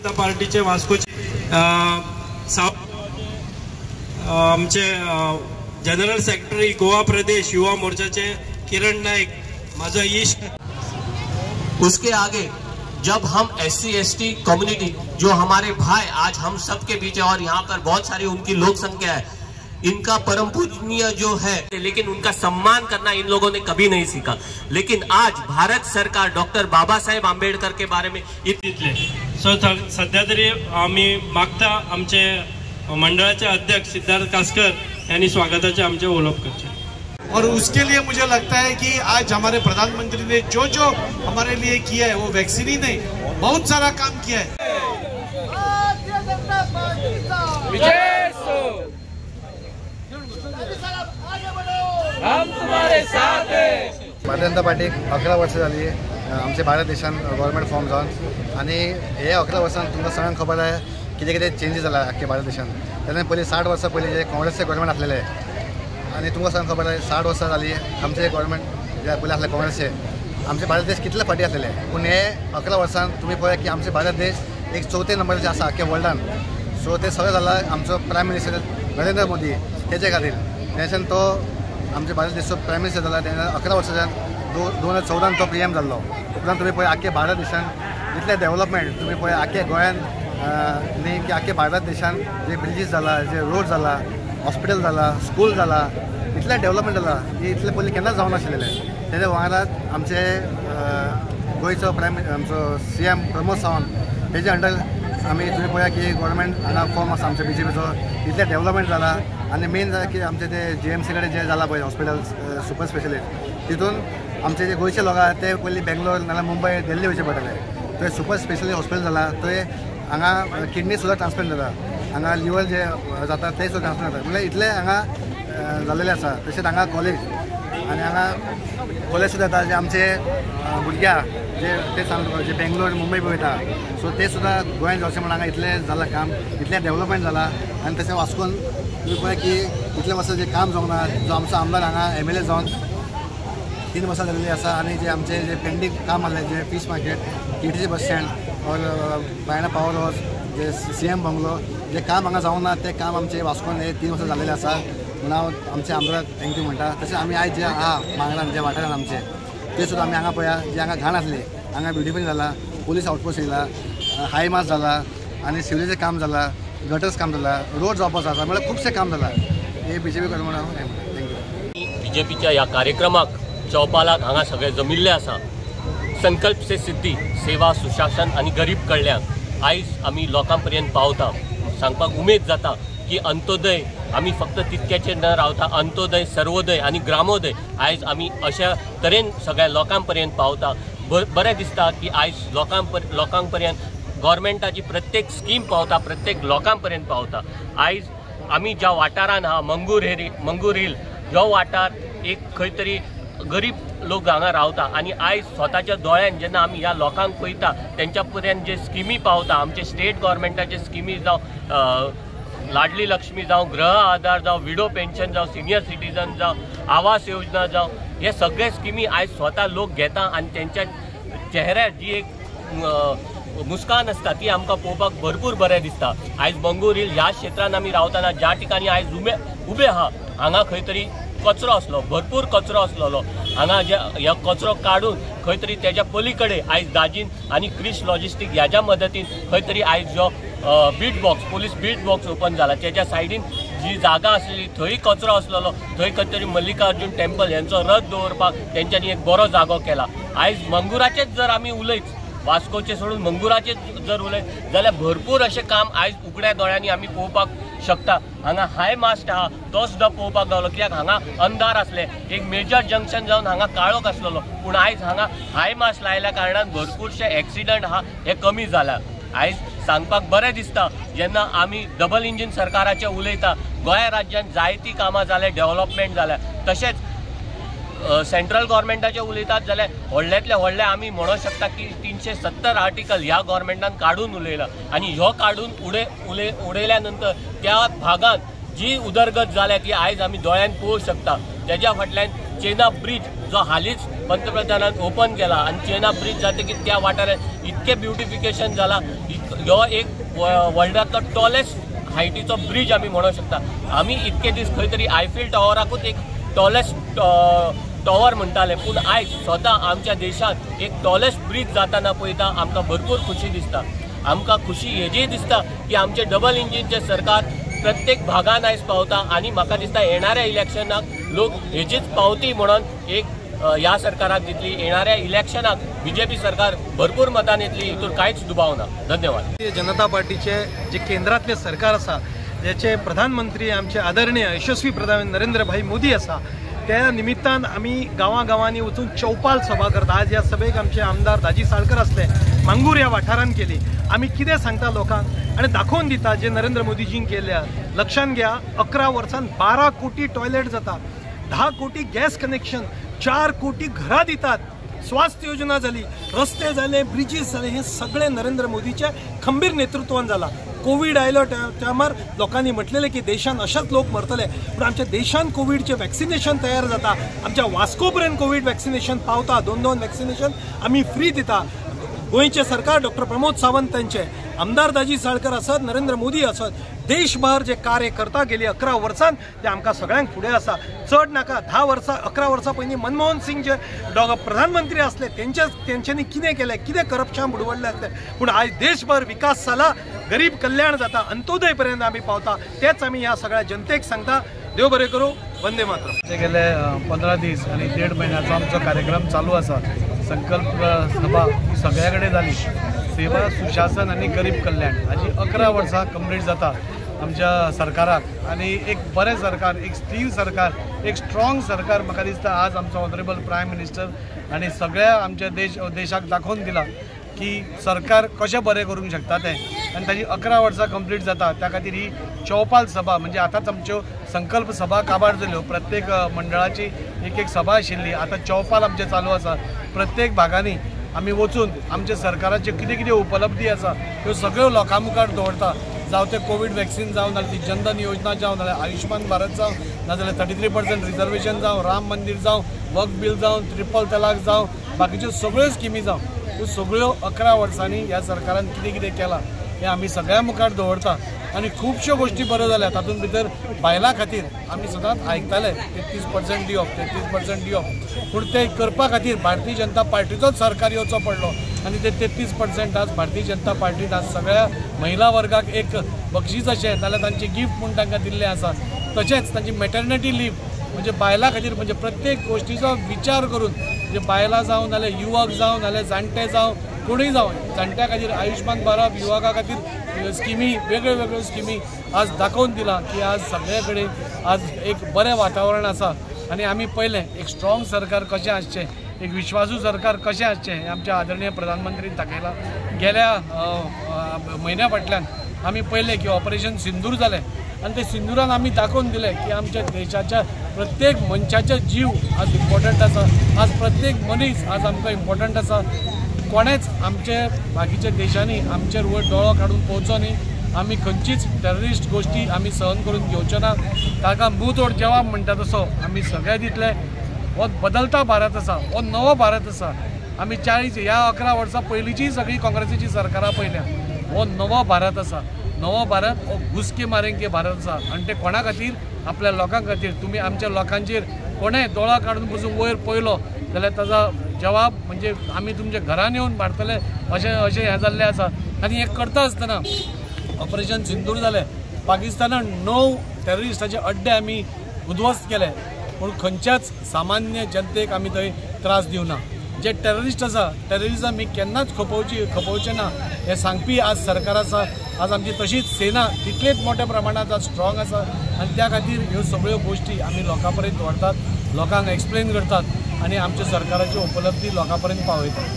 जनता पार्टीचे वास्कोचे आमचे general secretary Goa प्रदेश युवा मोर्चाचे किरण नाईक, माझा इष्ट। उसके आगे जब हम SC ST कम्युनिटी जो हमारे भाई आज हम सब के बीच है और यहाँ पर बहुत सारी उनकी लोक संख्या है, इनका परम पूजनीय जो है, लेकिन उनका सम्मान करना इन लोगों ने कभी नहीं सीखा। लेकिन आज भारत सरकार डॉक्टर बाबासाहेब आंबेडकर के बारे में इतले सो सध्या तरी आम्ही मागता आमचे मंडळाचे अध्यक्ष सिद्धार्थ कासकर यांनी स्वागताचे आमचे ओळख करचे। और उसके लिए मुझे लगता है कि आज हमारे प्रधानमंत्री ने जो जो हमारे लिए किया है, वो वैक्सीन ही नहीं बहुत सारा काम किया है। हम तुम्हारे साथ हैं। भारतीय जनता पार्टी 11 वर्ष झाली आमच्या भारत देशान गव्हर्नमेंट फॉर्म जावन, आणि हे 11 वर्षांत तुमकां सगळ्यांक खबर आहे कितें कितें चेंजीस जाला अख्ख्या भारत देशान। तेन्ना पयलीं 60 वर्सां पयलीं जे काँग्रेसचे गव्हर्नमेंट आसलेले, आणि तुमकां सगळ्यांक खबर आहे 60 वर्सां जाली आमचे गव्हर्नमेंट जे पयलीं आसले काँग्रेसचे, आमचे भारत देश कितले फाटी आसलेले, पूण हे 11 वर्सांत तुमी पळय की आमचे भारत देश एक 4थ्या नंबराचे आसा अख्ख्या वर्ल्डान। सो ते सगळें जाला आमचो प्रायम मिनिस्टर नरेंद्र मोदी तेजे खातीर। तेन्ना तो आमचे भारत देशचो प्रायम मिनिस्टर जाला, तेन्ना 11 वर्सांच्यान 2014 तो PM जाल्लो। उपरांत तुमी पळय आख्ख्या भारत देशान जितले डेव्हलपमेंट तुमी पळय आख्ख्या गोंयान न्ही की आख्ख्या भारत देशान जे ब्रिजीस जाला, जे रोड जाला, हॉस्पिटल जाला, स्कूल जाला, इतले डेव्हलपमेंट जाला की इतले पयलीं केन्नाच जावं नाशिल्लें। तेज्या वांगडाच आमचे गोंयचो आमचो CM प्रमोद सावंत तेजे अंडर आमी तुमी पळया की गव्हर्नमेंट हांगा फॉर्म आसा आमच्या BJPचो, इतले डेव्हलपमेंट जाला। आनी मेन जाला की आमचे ते JMC कडेन जे जाला पळय हॉस्पिटल सुपर स्पेशलिस्ट, तितून आमचे जे गोंयचे लोक आसा ते पयलीं बेंगलोर नाल्यार मुंबय दिल्ली वयचे पडटले। थंय सुपर स्पेशलिस्ट हॉस्पिटल जाला, थंय हांगा किडनी सुद्दां ट्रान्सप्लांट जाता, हांगा लिवर जे जाता ते सुद्दां ट्रान्सप्लांट जाता, म्हणजे इतले हांगा जाल्लेले आसा। तशेंच हांगा कॉलेज आनी हांगा कॉलेज सुद्दां येता जे आमचे भुरग्यां जे ते सांगता जे बेंगलोर मुंबय वयता, सो ते सुद्दां गोंयांत जावचें म्हणून हांगा इतलें जालां काम, इतलें डेव्हलपमेंट जाला। आनी तशें वास्कोन तुमी पळय की इतले वर्सां जे काम जावंक ना, जो आमचो आमदार हांगा MLA जावन 3 वर्सां जाल्लीं आसा, आनी जे आमचे जे पेंडींग काम आसलें जे fish market, TTC bus stand और बायणा पावर हावस, जे CM बंगलो, जे काम हांगा जावंक ना ते काम आमचे वास्कोन हे 3 वर्सां जाल्लेले आसा, म्हणून हांव आमच्या आमदाराक थँक्यू म्हणटा। तशें आमी आयज जे आहा मांगरान जे वाठारान आमचे ते सुद्दां आमी हांगा पळया जे हांगा घाण आसली, हांगा ब्युटिफिकेशन जाला, पुलीस आउटपोस्ट येयला, हाय मास जाला, आनी सिवलेजें काम जाला, गटर्स काम जाला, रोड जावपाचो आसा, म्हळ्यार खुबशें काम जाला। हे BJP कडून हांव थँक्यू। BJPच्या ह्या कार्यक्रमाक चौपालाक हांगा सगळे जमिल्ले आसा। संकल्प से सिद्धी, सेवा, सुशासन आणि गरीब कल्याण आयज आमी लोकां पर्यंत पावता। सांगपाक उमेद जाता की अंत्योदय आमी फक्त तितक्याचेर न रावता, अंत्योदय, सर्वोदय आणि ग्रामोदय आयज आमी अशा तरेन सगळ्या लोकां पर्यंत पावता। बरें दिसता की आयज लोकां पर्यंत गव्हर्मेंटाची प्रत्येक स्कीम पावता, प्रत्येक लोकां पर्यंत पावता। आयज आमी ज्या वाठारान आहा मंगूर हिल जो वाठार एक खंय तरी गरीब लोक हांगा रावता, आणि आयज स्वताच्या दोळ्यान जेन्ना आमी ह्या लोकांक पळयता तेंच्या पर्यंत जे स्किमी पावता, आमचे स्टेट गव्हर्मेंटाचे स्किमी जावं लाडली लक्ष्मी जावं, गृह आधार जावं, विडो पेन्शन जावं, सिनियर सिटीजन जावं, आवास योजना जावं, हे सगळे स्किमी आयज स्वता लोक घेता, आणि त्यांच्या चेहऱ्यार जी एक मुस्कान आसता ती आमकां पळोवपाक भरपूर बरें दिसता। आयज मंगूर हिल ह्या क्षेत्रान आमी रावतना ज्या ठिकाणी आयज उबे आहा हांगा खंय तरी कचरो आसलो, भरपूर कचरो आसलेलो, हांगा जे ह्या कचरो काडून खंय तरी तेज्या पलीकडे आयज दाजीन आणि क्रिश लॉजिस्टिक ह्याच्या मदतीन खंय तरी आयज जो beat box, police beat box open जाला, त्याच्या सायडीन जी जागा आसलेली थंय कचरो आसलेलो, थंय खंय तरी मल्लिकार्जुन टेम्पल यांचो रथ दवरपाक तेंच्यांनी एक बरो जागो केला। आयज मंगुराचेच जर आमी उलयत, वास्कोचे सोडून मंगुराचे जर उलयत जाल्यार भरपूर अशें काम आयज उगड्या दोळ्यांनी आमी पळोवपाक शकता। हांगा हाय मास्ट आहा तो सुद्दां पळोवपाक गावलो, कित्याक हांगा अंधार आसले, एक मेजर जंक्शन जावन हांगा काळोख आसलेलो, पूण आयज हांगा हाय मास्ट लायल्या कारणान भरपूरशे एक्सिडंट आहा हे कमी जाला। आयज सांगपाक बरें दिसता जेन्ना आमी डबल इंजिन सरकाराचे उलयता, गोंय राज्यात जायती कामां जाले, डेव्हलपमेंट जाल्या, तशेंच सेंट्रल गव्हर्मेंटाचे उलयतात जाल्यार व्हडल्यांतले व्हडले आमी म्हणूंक शकता की 370 आर्टिकल ह्या गव्हर्मेंटान काडून उलयला, आणि ह्यो काडून उडयल्या नंतर त्या भागात जी उदरगत जाल्या ती आयज आमी दोळ्यान पळोवंक शकता। तेज्या फाटल्यान चेना ब्रिज जो हालींच पंतप्रधानान ओपन केला, आणि चेना ब्रिज जातकीर त्या वाठारांत इतके ब्युटिफिकेशन जाला, ह्यो एक वर्ल्डातलो टॉलेस्ट हायटीचो ब्रिज आमी म्हणूंक शकता। आमी इतके दीस खंय तरी आयफील टॉवराकूच एक टॉलेस्ट टॉवर म्हणटाले, पूण आयज स्वता आमच्या देशांत एक टॉलेस्ट ब्रिज जाताना पळयता आमकां भरपूर खुशी दिसता। आमकां खुशी हेजी दिसता की आमचे डबल इंजिनचे सरकार प्रत्येक भागान आयज पावता आनी म्हाका दिसता येणाऱ्या इलेक्शनाक लोक हेजीच पावती म्हणून एक ह्या सरकाराक दितली। येणाऱ्या इलेक्शनाक बीजेपी सरकार भरपूर मतान येतली, हितून कांयच दुबाव ना। धन्यवाद। भारतीय जनता पार्टीचे जे केंद्रातले सरकार आसा, ज्याचे प्रधानमंत्री आमचे आदरणीय यशस्वी प्रधानमंत्री नरेंद्र भाई मोदी आसा, त्या निमित्तान आमी गांवांनी वचून चौपाल सभा करता। आज ह्या सभेक आमचे आमदार दाजी साळकर असले, मांगूर ह्या वाठारांत केली। आमी कितें सांगता लोकांक आनी दाखोवन दिता जे नरेंद्र मोदीजीन केल्या। लक्षात घ्या, 11 वर्सांत 12 कोटी टॉयलेट जाता, 10 कोटी गॅस कनेक्शन, 4 कोटी घरां दितात, स्वास्थ्य योजना झाली, रस्ते झाले, ब्रिजीस झाले, हे सगळे नरेंद्र मोदीच्या खंबीर नेतृत्वान झाला। कोविड आयलो टायमार लोकांनी म्हटलेले की देशान अशाच लोक मरतले, पण आमच्या देशान कोविडचे वॅक्सिनेशन तयार जाता। आमच्या वास्को पर्यंत कोविड वॅक्सिनेशन पावता, 2 वॅक्सिनेशन आम्ही फ्री दिता। गोंयचे सरकार डॉक्टर प्रमोद सावंत त्यांचे, आमदार दाजी साळकर असत, नरेंद्र मोदी असत, देशभर जे कार्य करता गेली 11 वर्सांत ते आमकां सगळ्यांक फुडें आसा। चड नाका 10 वर्सां 11 वर्सां पयलीं मनमोहन सिंग जे प्रधानमंत्री असले तेंच्यांनी कितें केलें, कितें करप्शन बुडवडलें आसलें, पूण आयज देशभर विकास जाला, गरीब कल्याण जाता, अंत्योदय पर्यंत आमी पावता। तेच आमी ह्या सगळ्या जनतेक सांगता। देव बरें करूं। वंदे मातरम। गेले 15 दीस आणि 1.5 महिन्याचो आमचो कार्यक्रम चालू आसा। संकल्प सभा ही सगळ्या कडेन जाली। सेवा, सुशासन आणि गरीब कल्याण हाजी 11 वर्सां कंप्लीट जाता आमच्या सरकाराक। आणि एक बरें सरकार, एक स्थिर सरकार, एक स्ट्रॉंग सरकार म्हाका दिसता आज आमचो ऑनरेबल प्रायम मिनिस्टर आणि सगळ्या आमच्या देशाक दाखोवन दिला की सरकार कशें बरें करूंक शकता तें। आनी ताजी 11 वर्सां कंप्लीट जाता, त्या खातीर ही चौपाल सभा म्हणजे आतांच आमच्यो संकल्प सभा काबार जाल्यो। प्रत्येक मंडळाची एक सभा आशिल्ली, आतां चौपाल आमचे चालू आसा। प्रत्येक भागांनी आमी वचून आमच्या सरकाराचे कितें कितें उपलब्धी आसा त्यो सगळ्यो लोकां मुखार दवरता। जावं ते कोविड वॅक्सीन जावं, नाजाल्यार ती जनधन योजना जावं, नाजाल्यार आयुष्मान भारत जावं, नाजाल्यार 33% रिजर्वेशन जावं, राम मंदिर जावं, वक्फ बिल जावं, ट्रिपल तलाक जावं, बाकीच्यो सगळ्यो स्किमी जावं, ह्यो सगळ्यो 11 वर्सांनी ह्या सरकारान कितें कितें केलां हें आमी सगळ्यां मुखार दवरता। आणि खुबश्यो गोष्टी बऱ्यो जाल्या। तातूंत भितर बायलां खातीर आमी सदांच आयकताले 33% दिवप, 33% दिवप, पूण ते करपा खातीर भारतीय जनता पार्टीचोच सरकार येवचो पडलो। आणि ते 33% आज भारतीय जनता पार्टीन आज सगळ्या महिला वर्गाक एक बक्षीस अशें नाल्यार तांचे गिफ्ट म्हणून तांकां दिल्लें आसा। तशेंच तांची मॅटर्निटी लीव म्हणजे बायलां खातीर म्हणजे प्रत्येक गोष्टीचो विचार करून म्हणजे बायलां जावं, नाल्यार युवक जावं, नाल्यार जाणटे जावं, कोणूय जावं, जाणट्या खातीर आयुष्मान भारत, युवकां खातीर स्किमी, वेगळ्यो वेगळ्यो स्किमी आज दाखोवन दिला की आज सगळे कडेन आज एक बरें वातावरण आसा। आणि आमी पयलें एक स्ट्रॉंग सरकार कशें आसचें, एक विश्वासू सरकार कशें आसचें हें आमच्या आदरणीय प्रधानमंत्रीन दाखयलां। गेल्या म्हयन्या फाटल्यान आमी पयलें की ऑपरेशन सिंदूर जालें आणि ते सिंदुरान आमी दाखोवन दिलें की आमच्या देशाच्या प्रत्येक मनशाचे जीव आज इम्पॉर्टंट आसा। आज प्रत्येक मनीस आज आमकां इम्पॉर्टंट आसा। कोणेच आमचे बाकीच्या देशांनी आमचेर वयर दोळो काडून पळोवचो न्ही। आमी खंयचीच टेररिस्ट गोष्टी आमी सहन करून घेवच्यो ना। ताका मुतोड जवाब म्हणटा तसो आमी सगळे दितले। हो बदलता भारत आसा, हो नवो भारत आसा। आमी 40 ह्या 11 वर्सां पयलींची सगळी काँग्रेसीची सरकारां पयल्या। हो नवो भारत आसा। नवो भारत हो घुसके मारेंके भारत आसा। आणि ते कोणा खातीर? आपल्या लोकां खातीर। तुमी आमच्या लोकांचेर कोणें दोळा काडून पसून वयर पयलो जाल्यार ताचा जवाब म्हणजे आमी तुमच्या घरान येवन मारतले अशें हें जाल्लें आसा। आनी हें करता आसतना ऑपरेशन सिंदूर जालें, पाकिस्तानान 9 टेररिस्टाचे अड्डे आमी उद्ध्वस्त केले, पूण खंयच्याच सामान्य जनतेक आमी थंय त्रास दिवना। जे टेररिस्ट आसा टेररिजम ही केन्नाच खपोवचे ना हे सांगपी आज सरकार आसा। आज आमची तशीच सेना तितलेच मोठ्या प्रमाणात आज स्ट्रॉंग आसा। आणि त्या खातीर ह्यो सगळ्यो गोष्टी आमी लोकां पर्यंत व्हरतात, लोकांक एक्सप्लेन करतात आणि आमच्या सरकाराची उपलब्धी लोकां पर्यंत पावयतात।